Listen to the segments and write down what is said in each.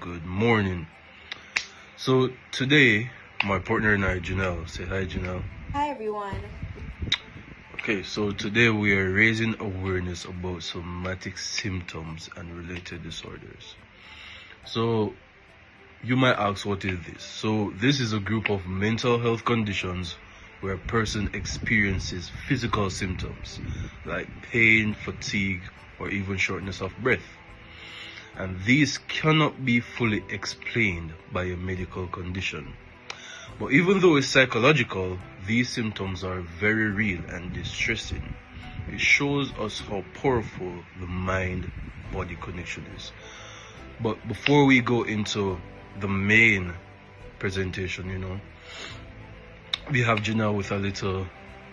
Good morning. So today, my partner and I, Janelle, say hi, Janelle. Hi everyone. Okay, so today we are raising awareness about somatic symptoms and related disorders. So you might ask, what is this? So this is a group of mental health conditions where a person experiences physical symptoms like pain, fatigue, or even shortness of breath. And these cannot be fully explained by a medical condition. But even though it's psychological, these symptoms are very real and distressing. It shows us how powerful the mind-body connection is. But before we go into the main presentation, we have Janelle with a little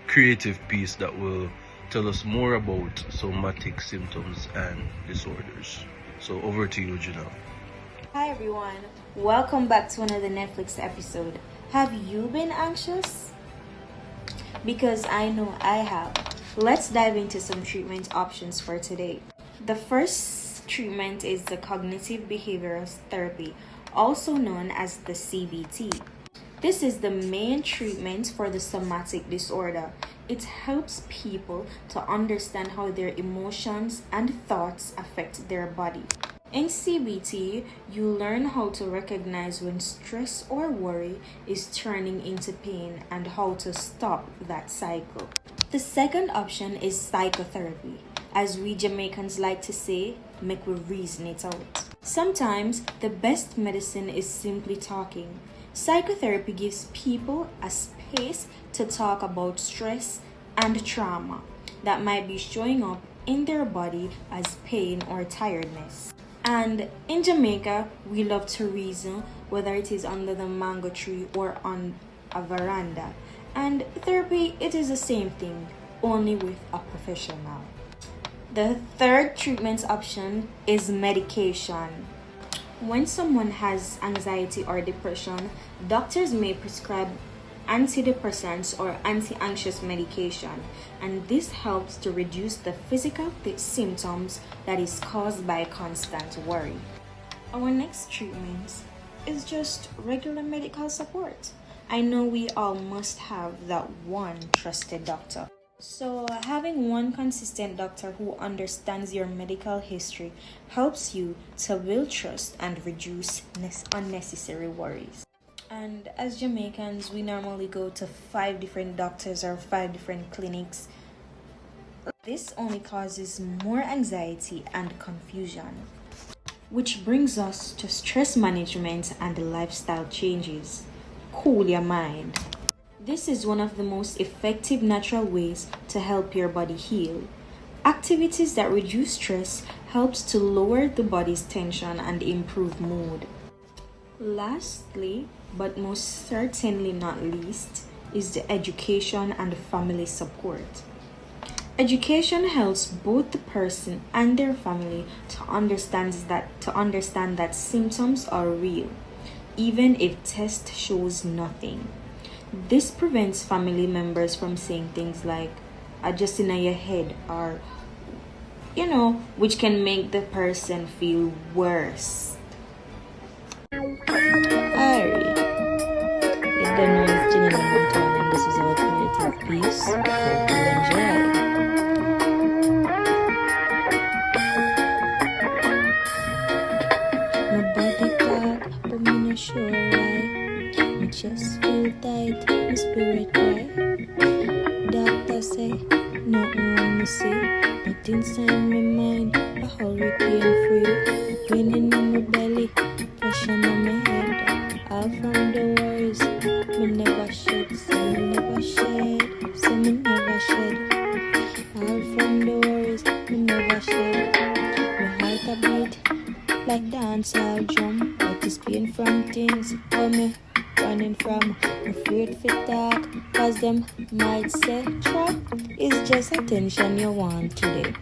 creative piece that will tell us more about somatic symptoms and disorders. So over to you, Janelle. Hi everyone. Welcome back to another Netflix episode. Have you been anxious? Because I know I have. Let's dive into some treatment options for today. The first treatment is the cognitive behavioral therapy, also known as the CBT. This is the main treatment for the somatic disorder. It helps people to understand how their emotions and thoughts affect their body. In CBT, you learn how to recognize when stress or worry is turning into pain and how to stop that cycle. The second option is psychotherapy. As we Jamaicans like to say, make we reason it out. Sometimes the best medicine is simply talking. Psychotherapy gives people a space to talk about stress and trauma that might be showing up in their body as pain or tiredness. And in Jamaica, we love to reason, whether it is under the mango tree or on a veranda. And therapy, it is the same thing, only with a professional. The third treatment option is medication. When someone has anxiety or depression, doctors may prescribe antidepressants or anti-anxious medication, and this helps to reduce the physical symptoms that is caused by constant worry. Our next treatment is just regular medical support. I know we all must have that one trusted doctor. So having one consistent doctor who understands your medical history helps you to build trust and reduce unnecessary worries. And as Jamaicans, we normally go to 5 different doctors or 5 different clinics. This only causes more anxiety and confusion, which brings us to stress management and lifestyle changes. Cool your mind. This is one of the most effective natural ways to help your body heal. Activities that reduce stress helps to lower the body's tension and improve mood. Lastly, but most certainly not least, is the education and family support. Education helps both the person and their family to understand that symptoms are real, even if test shows nothing. This prevents family members from saying things like, just in your head, or, which can make the person feel worse. Ari, you don't know it's Janelle Montana, and this is our creative piece. Hope you enjoy. My body talk, but me not sure why. My chest feel tight, my spirit cry. Doctor say, nothing wrong me see, but inside my mind, a hurricane free. Pain in my belly, pressure on my head. All from the worries, me never shed. Say me never shed, say me never shed. All from the worries, me never shed. My heart a beat like dancehall drum, but it's pain from things where me running from. I'm afraid for talk, cause them might say trap is just attention you want today.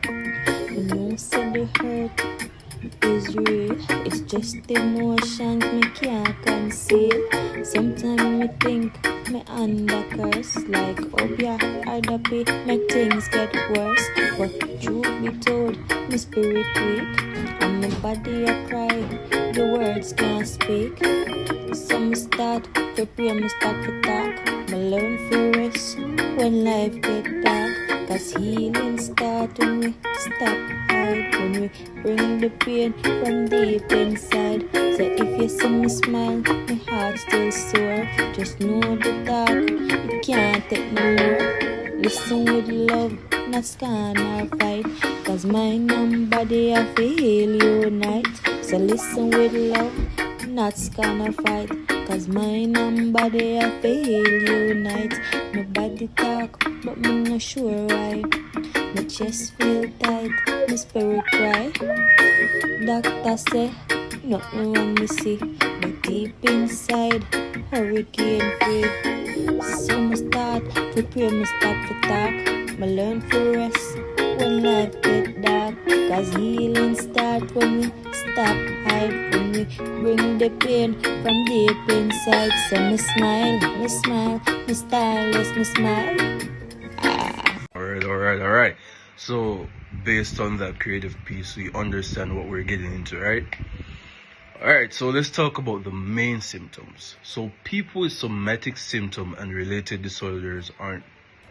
You know, say the hurt is real, it's just emotions me can't conceal. Sometimes me think me under curse, like obia or the pay make things get worse. But it out. My spirit weak and my body a cry. The words can't speak. So me start to pray, me start to talk. Me learn to rest when life get dark. Cause healing start when we stop hide. When we bring the pain from deep inside. So if you see me smile, my heart still sore. Just know the dark, it can't take no more. Listen with love, not scan or fight. Cause mind and body have to heal unite. So listen with love, not scan or fight. Cause mind and body have to heal unite. My body talk, but me not sure why. My chest feel tight, my spirit cry. Doctor say, nothing wrong me see. But deep inside, hurricane free. So me start to pray, me start to talk. Me learn to rest when life get dark. Cause healing start when we stop hide. When we bring the pain from deep inside. So me smile, me stylish, me smile. All right. So, based on that creative piece, we understand what we're getting into, right? All right, so let's talk about the main symptoms. So, people with somatic symptom and related disorders aren't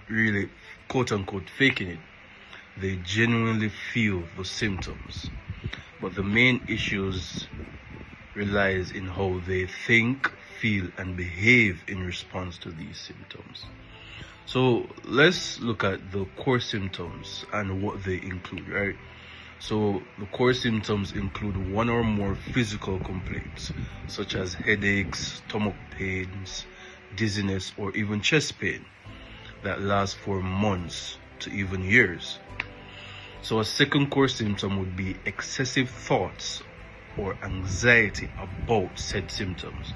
really, quote unquote, faking it. They genuinely feel the symptoms. But the main issues relies in how they think, feel, and behave in response to these symptoms. So let's look at the core symptoms and what they include, right? So the core symptoms include one or more physical complaints, such as headaches, stomach pains, dizziness, or even chest pain that last for months to even years. So a second core symptom would be excessive thoughts or anxiety about said symptoms.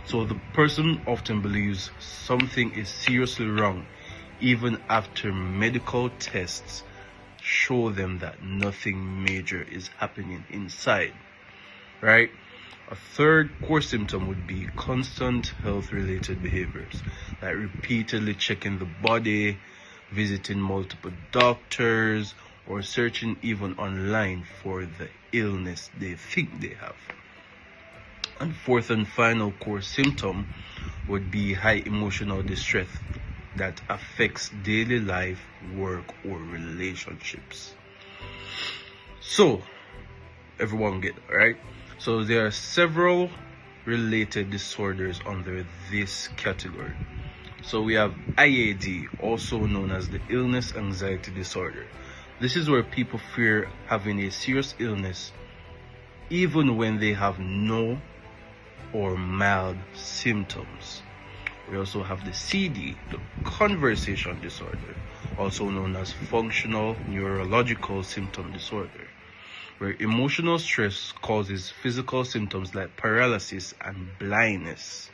So the person often believes something is seriously wrong even after medical tests show them that nothing major is happening inside, right? A third core symptom would be constant health related behaviors, like repeatedly checking the body, visiting multiple doctors, or searching even online for the illness they think they have. And fourth and final core symptom would be high emotional distress that affects daily life, work, or relationships. So, everyone get it, right? So there are several related disorders under this category. So we have IAD, also known as the illness anxiety disorder. This is where people fear having a serious illness even when they have no or mild symptoms. We also have the CD, the conversation disorder, also known as functional neurological symptom disorder, where emotional stress causes physical symptoms like paralysis and blindness.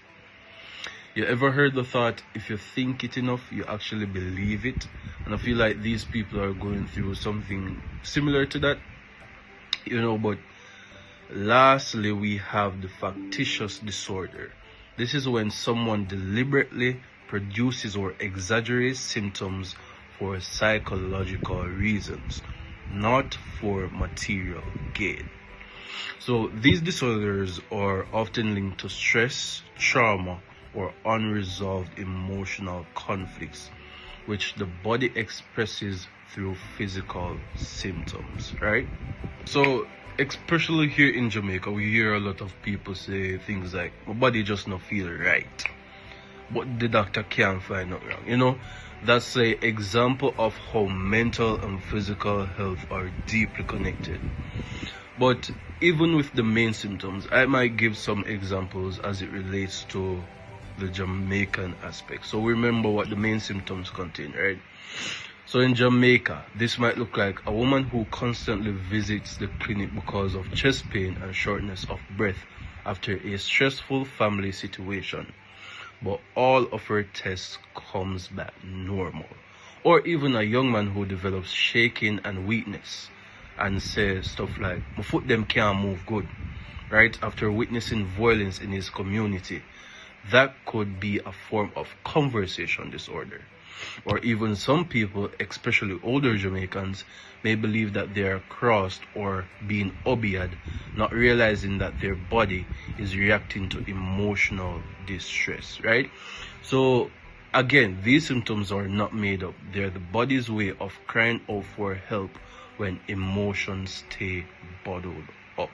You ever heard the thought, if you think it enough, you actually believe it? And I feel like these people are going through something similar to that, but lastly, we have the factitious disorder. This is when someone deliberately produces or exaggerates symptoms for psychological reasons, not for material gain. So these disorders are often linked to stress, trauma, or unresolved emotional conflicts, which the body expresses through physical symptoms, right? So especially here in Jamaica, we hear a lot of people say things like, my body just not feel right, but the doctor can't find nothing wrong. That's an example of how mental and physical health are deeply connected. But even with the main symptoms, I might give some examples as it relates to the Jamaican aspect. So remember what the main symptoms contain, right? So in Jamaica, this might look like a woman who constantly visits the clinic because of chest pain and shortness of breath after a stressful family situation, but all of her tests comes back normal. Or even a young man who develops shaking and weakness and says stuff like, my foot them can't move good, right? After witnessing violence in his community. That could be a form of conversation disorder. Or even some people, especially older Jamaicans, may believe that they are crossed or being obiad, not realizing that their body is reacting to emotional distress, right? So again, these symptoms are not made up. They're the body's way of crying out for help when emotions stay bottled up.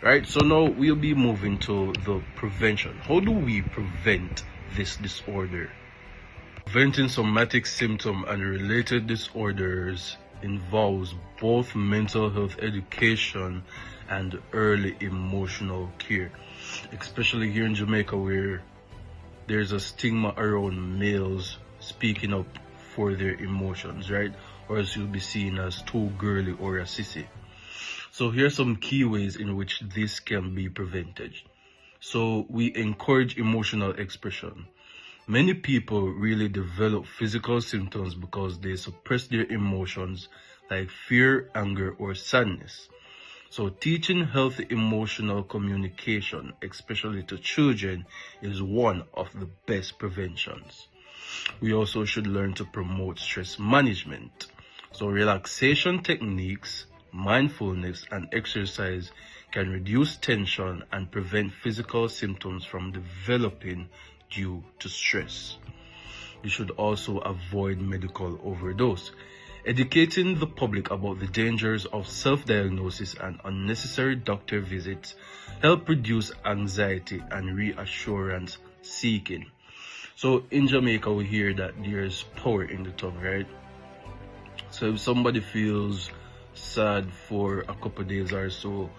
Right, so now we'll be moving to the prevention. How do we prevent this disorder? Preventing somatic symptom and related disorders involves both mental health education and early emotional care, especially here in Jamaica, where there's a stigma around males speaking up for their emotions, right? Or else you'll be seen as too girly or a sissy. So here are some key ways in which this can be prevented. So we encourage emotional expression. Many people really develop physical symptoms because they suppress their emotions like fear, anger, or sadness. So teaching healthy emotional communication, especially to children, is one of the best preventions. We also should learn to promote stress management. So relaxation techniques, mindfulness, and exercise can reduce tension and prevent physical symptoms from developing due to stress. We should also avoid medical overdose. Educating the public about the dangers of self-diagnosis and unnecessary doctor visits help reduce anxiety and reassurance seeking. So in Jamaica, we hear that there's power in the tongue, right? So if somebody feels sad for a couple days or so,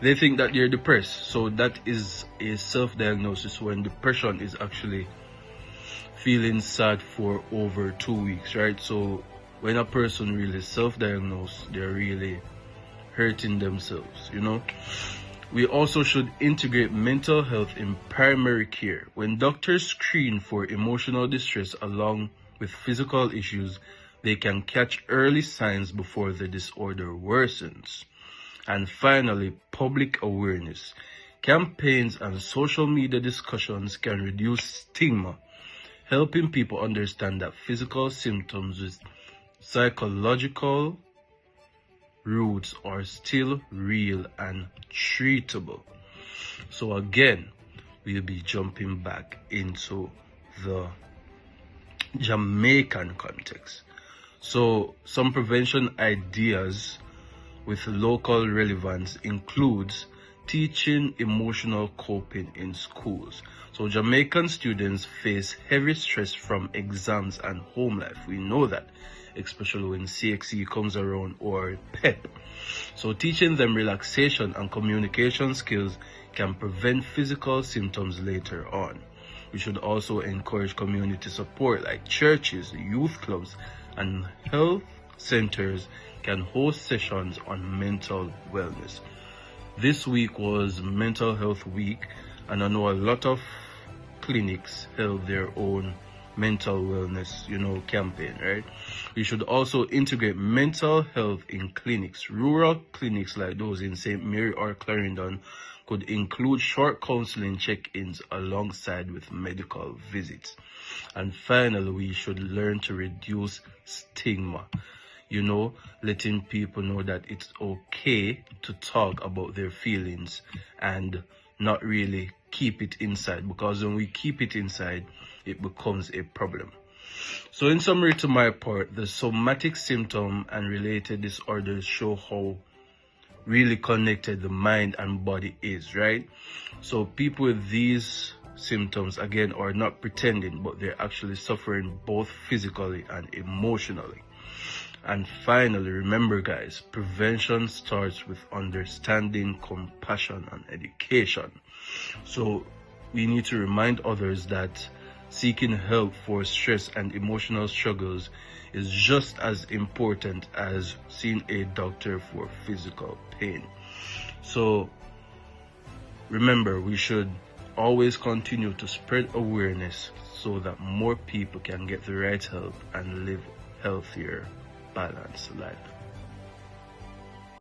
they think that they're depressed. So that is a self-diagnosis, when depression is actually feeling sad for over 2 weeks, right? So when a person really self-diagnosed, they're really hurting themselves, you know. We also should integrate mental health in primary care. When doctors screen for emotional distress along with physical issues, they can catch early signs before the disorder worsens. And finally, public awareness. Campaigns and social media discussions can reduce stigma, helping people understand that physical symptoms with psychological roots are still real and treatable. So again, we'll be jumping back into the Jamaican context. So some prevention ideas with local relevance includes teaching emotional coping in schools. So Jamaican students face heavy stress from exams and home life. We know that, especially when CXC comes around, or PEP. So teaching them relaxation and communication skills can prevent physical symptoms later on. We should also encourage community support, like churches, youth clubs, and health centers can host sessions on mental wellness. This week was Mental Health Week, and I know a lot of clinics held their own mental wellness, campaign, right? We should also integrate mental health in clinics. Rural clinics like those in St. Mary or Clarendon could include short counseling check-ins alongside with medical visits. And finally, we should learn to reduce stigma. Letting people know that it's okay to talk about their feelings and not really keep it inside, because when we keep it inside, it becomes a problem. So in summary, to my part, the somatic symptom and related disorders show how really connected the mind and body is, right? So people with these symptoms, again, are not pretending, but they're actually suffering both physically and emotionally. And finally, remember guys, prevention starts with understanding, compassion, and education. So we need to remind others that seeking help for stress and emotional struggles is just as important as seeing a doctor for physical pain. So remember, we should always continue to spread awareness so that more people can get the right help and live healthier, balanced life.